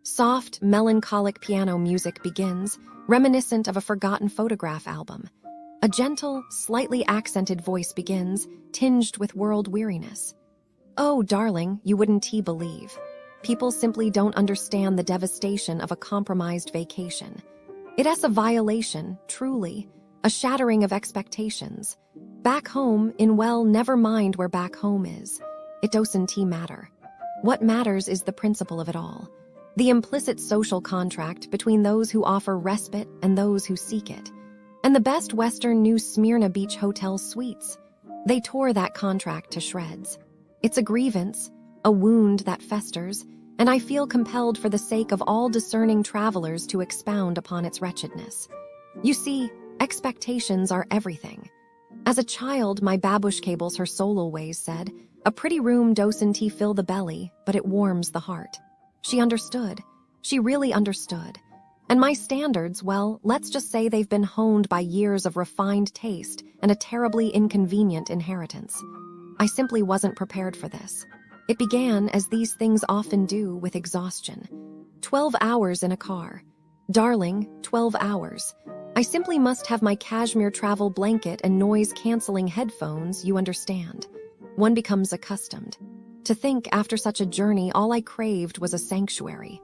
Soft, melancholic piano music begins, reminiscent of a forgotten photograph album. A gentle, slightly accented voice begins, tinged with world weariness. Oh, darling, you wouldn't believe. People simply don't understand the devastation of a compromised vacation. It's a violation, truly, a shattering of expectations. Back home, never mind where back home is. It doesn't matter. What matters is the principle of it all. The implicit social contract between those who offer respite and those who seek it. And the best Western New Smyrna Beach hotel suites. They tore that contract to shreds. It's a grievance, a wound that festers, and I feel compelled for the sake of all discerning travelers to expound upon its wretchedness. You see, expectations are everything. As a child, my babush cables her solo ways said, a pretty room doesn't fill the belly, but it warms the heart. She understood. She really understood. And my standards, well, let's just say they've been honed by years of refined taste and a terribly inconvenient inheritance. I simply wasn't prepared for this. It began, as these things often do, with exhaustion. 12 hours in a car. Darling, 12 hours. I simply must have my cashmere travel blanket and noise-canceling headphones, you understand. One becomes accustomed. To think after such a journey, all I craved was a sanctuary.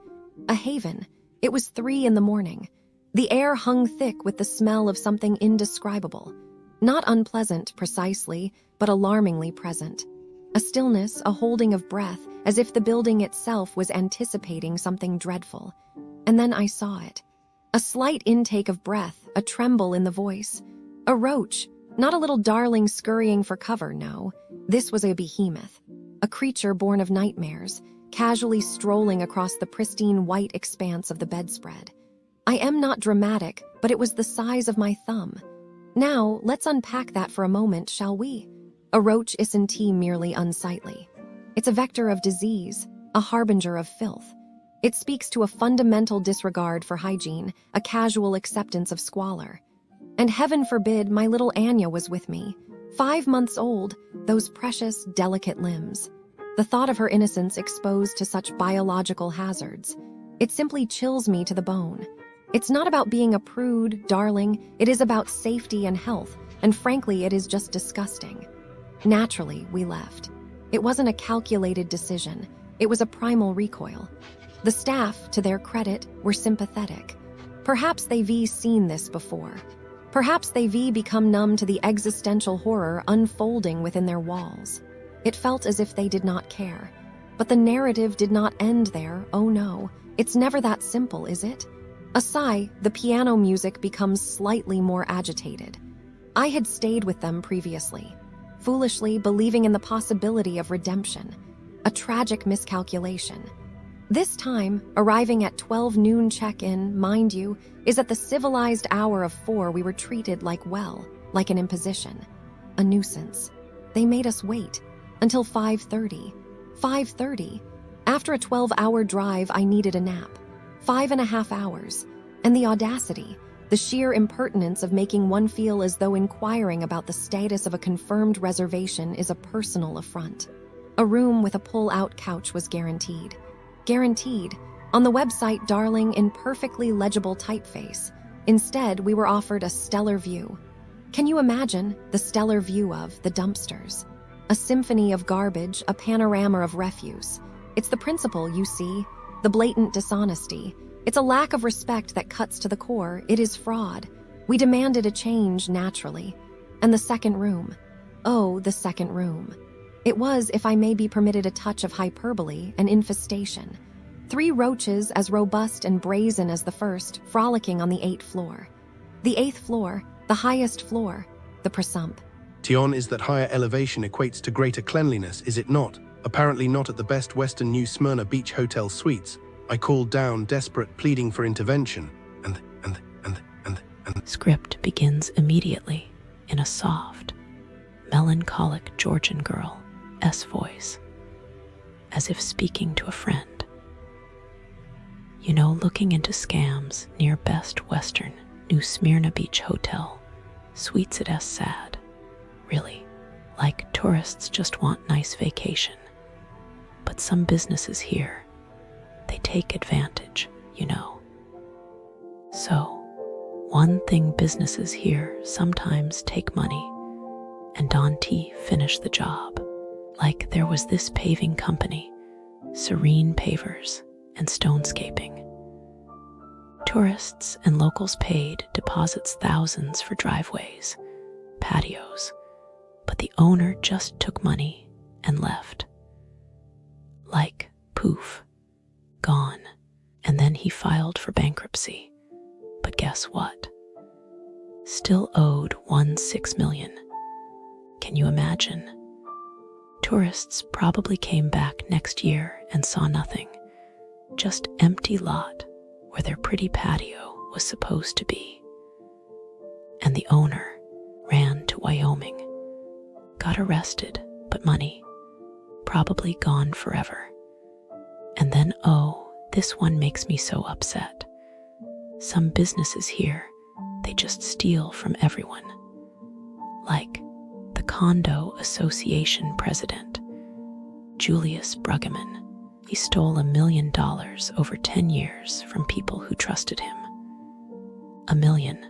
A haven. It was 3 a.m. The air hung thick with the smell of something indescribable. Not unpleasant, precisely, but alarmingly present. A stillness, a holding of breath, as if the building itself was anticipating something dreadful. And then I saw it. A slight intake of breath, a tremble in the voice. A roach, not a little darling scurrying for cover, no. This was a behemoth. A creature born of nightmares, casually strolling across the pristine white expanse of the bedspread. I am not dramatic, but it was the size of my thumb. Now, let's unpack that for a moment, shall we? A roach isn't merely unsightly. It's a vector of disease, a harbinger of filth. It speaks to a fundamental disregard for hygiene, a casual acceptance of squalor. And heaven forbid my little Anya was with me. 5 months old, those precious, delicate limbs. The thought of her innocence exposed to such biological hazards. It simply chills me to the bone. It's not about being a prude, darling. It is about safety and health, and frankly, it is just disgusting. Naturally, we left. It wasn't a calculated decision. It was a primal recoil. The staff, to their credit, were sympathetic. Perhaps they've seen this before. Perhaps they've become numb to the existential horror unfolding within their walls. It felt as if they did not care. But the narrative did not end there, oh no. It's never that simple, is it? A sigh, the piano music becomes slightly more agitated. I had stayed with them previously, foolishly believing in the possibility of redemption. A tragic miscalculation. This time, arriving at 12 noon check-in, mind you, is at the civilized hour of 4 we were treated like an imposition. A nuisance. They made us wait. Until 5:30. 5:30. After a 12-hour drive, I needed a nap. 5.5 hours. And the audacity, the sheer impertinence of making one feel as though inquiring about the status of a confirmed reservation is a personal affront. A room with a pull-out couch was guaranteed. Guaranteed. On the website, darling, in perfectly legible typeface. Instead, we were offered a stellar view. Can you imagine the stellar view of the dumpsters? A symphony of garbage, a panorama of refuse. It's the principle, you see, the blatant dishonesty. It's a lack of respect that cuts to the core. It is fraud. We demanded a change, naturally. And the second room. Oh, the second room. It was, if I may be permitted a touch of hyperbole, an infestation. 3 roaches as robust and brazen as the first, frolicking on the 8th floor. The 8th floor, the highest floor, the presump. Tion is that higher elevation equates to greater cleanliness, is it not? Apparently not at the best Western New Smyrna Beach hotel suites. I called down, desperate, pleading for intervention, and Script begins immediately in a soft, melancholic Georgian girl's voice, as if speaking to a friend. You know, looking into scams near best Western New Smyrna Beach hotel suites it as sad. Really, like tourists just want nice vacation. But some businesses here, they take advantage, you know. So, one thing businesses here sometimes take money and don't finish the job. Like there was this paving company, Serene Pavers and Stonescaping. Tourists and locals paid deposits thousands for driveways, patios, but the owner just took money and left. Like, poof, gone. And then he filed for bankruptcy. But guess what? Still owed $16 million. Can you imagine? Tourists probably came back next year and saw nothing. Just empty lot where their pretty patio was supposed to be. And the owner ran to Wyoming, got arrested, but money probably gone forever. And then, oh, this one makes me so upset. Some businesses here, they just steal from everyone. Like the Condo Association president, Julius Bruggeman. He stole $1 million over 10 years from people who trusted him. $1 million.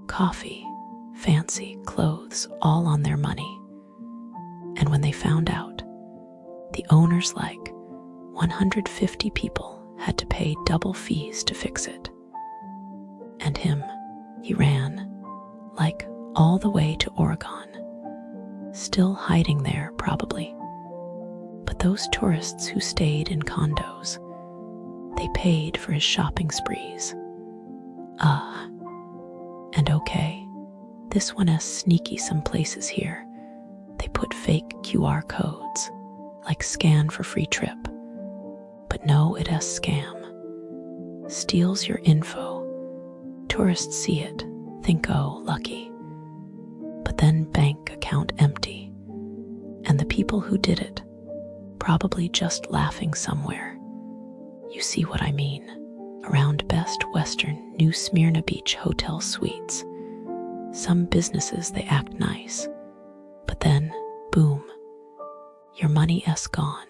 Coffee, fancy clothes, all on their money. And when they found out, the owners, like 150 people, had to pay double fees to fix it. And him, he ran, like all the way to Oregon, still hiding there probably. But those tourists who stayed in condos, they paid for his shopping sprees. And okay, this one has sneaky some places here. They put fake QR codes, like scan for free trip. But no, it has scam. Steals your info. Tourists see it, think, oh, lucky. But then bank account empty. And the people who did it, probably just laughing somewhere. You see what I mean? Around Best Western New Smyrna Beach hotel suites. Some businesses, they act nice. But then, boom, your money-'s gone.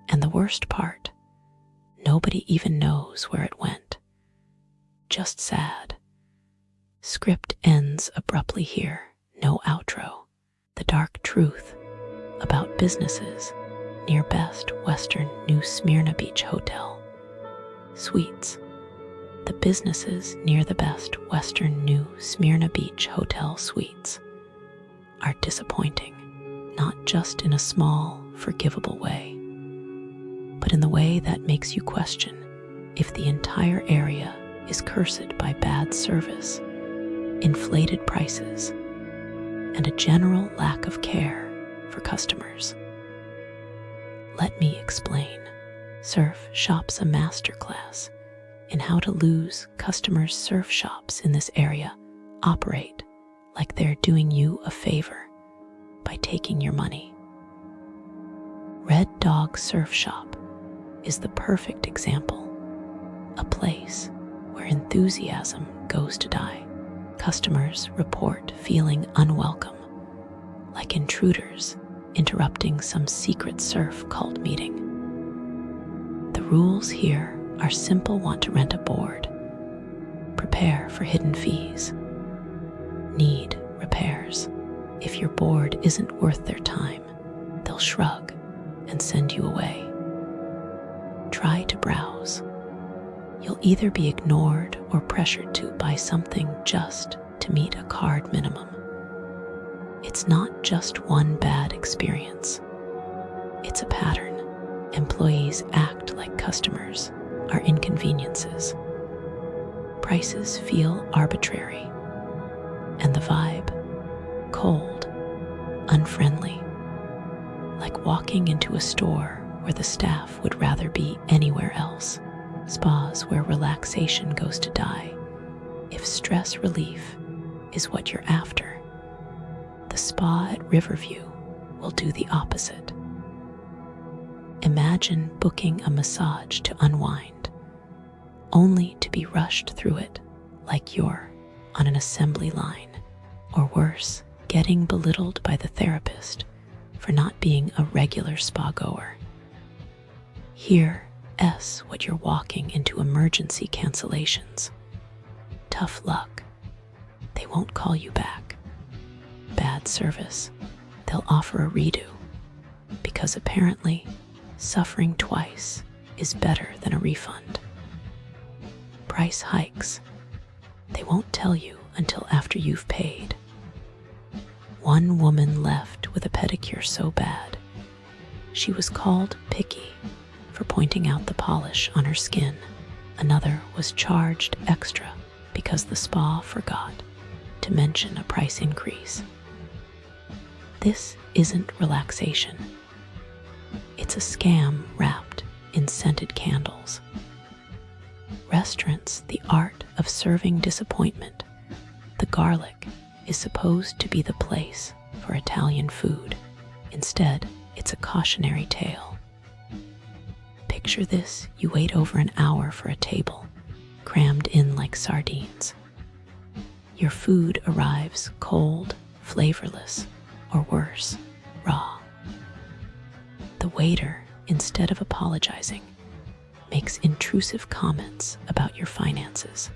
And the worst part, nobody even knows where it went. Just sad. Script ends abruptly here, no outro. The dark truth about businesses near Best Western New Smyrna Beach Hotel Suites. The businesses near the Best Western New Smyrna Beach Hotel Suites are disappointing, not just in a small, forgivable way, but in the way that makes you question if the entire area is cursed by bad service, inflated prices, and a general lack of care for customers. Let me explain. Surf Shop's a masterclass in how to lose customers. Surf shops in this area operate like they're doing you a favor by taking your money. Red Dog Surf Shop is the perfect example, a place where enthusiasm goes to die. Customers report feeling unwelcome, like intruders interrupting some secret surf cult meeting. The rules here are simple. Want to rent a board? Prepare for hidden fees. Need repairs? If your board isn't worth their time, they'll shrug and send you away. Try to browse. You'll either be ignored or pressured to buy something just to meet a card minimum. It's not just one bad experience. It's a pattern. Employees act like customers are inconveniences. Prices feel arbitrary. And the vibe, cold, unfriendly. Like walking into a store where the staff would rather be anywhere else. Spas where relaxation goes to die. If stress relief is what you're after, the spa at Riverview will do the opposite. Imagine booking a massage to unwind, only to be rushed through it like you're on an assembly line, or worse, getting belittled by the therapist for not being a regular spa goer. Hear S what you're walking into emergency cancellations. Tough luck. They won't call you back. Bad service. They'll offer a redo. Because apparently, suffering twice is better than a refund. Price hikes. They won't tell you until after you've paid. One woman left with a pedicure so bad, she was called picky for pointing out the polish on her skin. Another was charged extra because the spa forgot to mention a price increase. This isn't relaxation. It's a scam wrapped in scented candles. Restaurants, the art of serving disappointment. The Garlic is supposed to be the place for Italian food. Instead, it's a cautionary tale. Picture this: you wait over an hour for a table, crammed in like sardines. Your food arrives cold, flavorless, or worse, raw. The waiter, instead of apologizing, makes intrusive comments about your finances.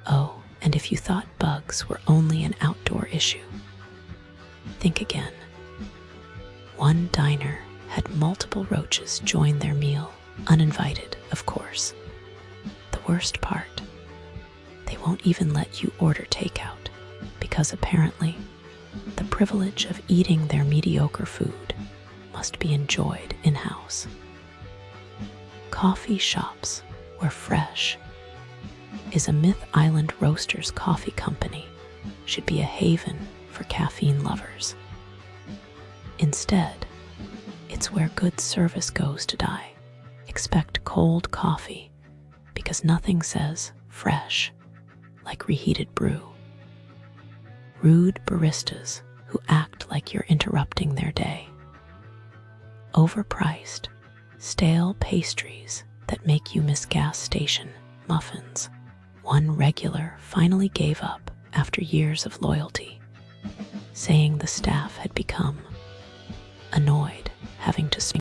Oh, and if you thought bugs were only an outdoor issue, think again. One diner had multiple roaches join their meal, uninvited, of course. The worst part, they won't even let you order takeout, because apparently the privilege of eating their mediocre food must be enjoyed in-house. Coffee shops where fresh is a Myth Island Roasters coffee company should be a haven for caffeine lovers. Instead, it's where good service goes to die. Expect cold coffee because nothing says fresh like reheated brew. Rude baristas who act like you're interrupting their day. Overpriced, stale pastries that make you miss gas station muffins. One regular finally gave up after years of loyalty, saying the staff had become annoyed having to swing